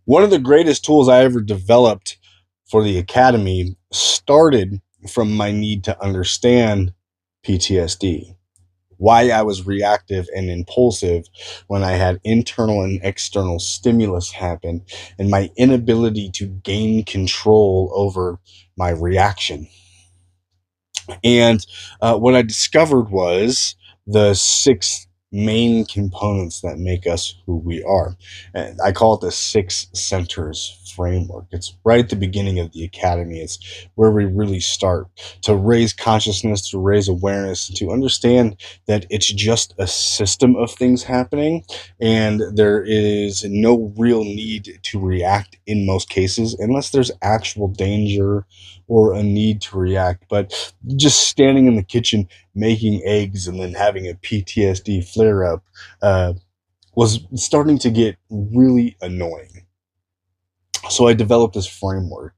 One of the greatest tools I ever developed for the academy started from my need to understand PTSD, why I was reactive and impulsive when I had internal and external stimulus happen, and my inability to gain control over my reaction. And what I discovered was the six main components that make us who we are. And I call it the six centers framework. It's right at the beginning of the academy. It's where we really start to raise consciousness, to raise awareness, to understand that it's just a system of things happening, and there is no real need to react in most cases unless there's actual danger or a need to react. But just standing in the kitchen making eggs and then having a PTSD flare up was starting to get really annoying. So I developed this framework.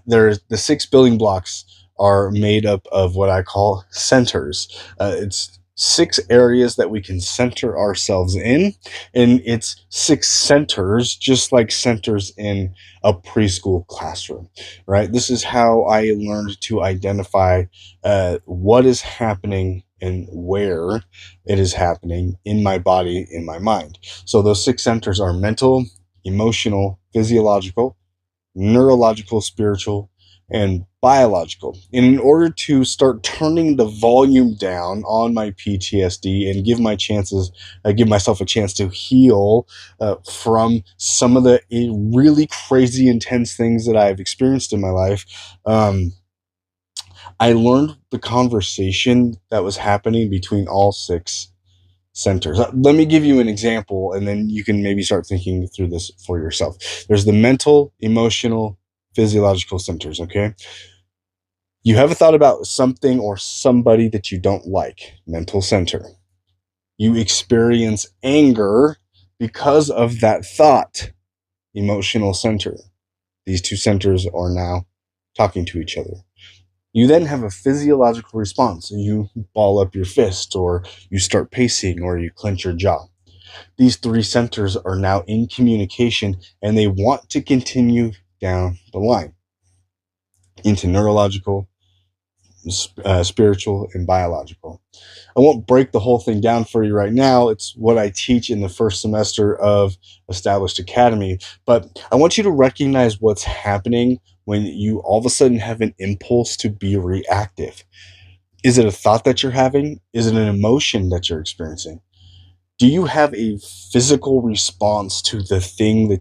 There's the six building blocks are made up of what I call centers. It's six areas that we can center ourselves in, and it's six centers, just like centers in a preschool classroom, right? This is how I learned to identify what is happening and where it is happening in my body, in my mind. So those six centers are mental, emotional, physiological, neurological, spiritual, and biological. And in order to start turning the volume down on my PTSD and give myself a chance to heal from some of the really crazy, intense things that I've experienced in my life, I learned the conversation that was happening between all six centers. Let me give you an example, and then you can maybe start thinking through this for yourself. There's the mental, emotional, physiological centers, okay? You have a thought about something or somebody that you don't like, mental center. You experience anger because of that thought, emotional center. These two centers are now talking to each other. You then have a physiological response. You ball up your fist, or you start pacing, or you clench your jaw. These three centers are now in communication, and they want to continue down the line into neurological, spiritual, and biological. I won't break the whole thing down for you right now. It's what I teach in the first semester of Established Academy. But I want you to recognize what's happening when you all of a sudden have an impulse to be reactive. Is it a thought that you're having? Is it an emotion that you're experiencing? Do you have a physical response to the thing that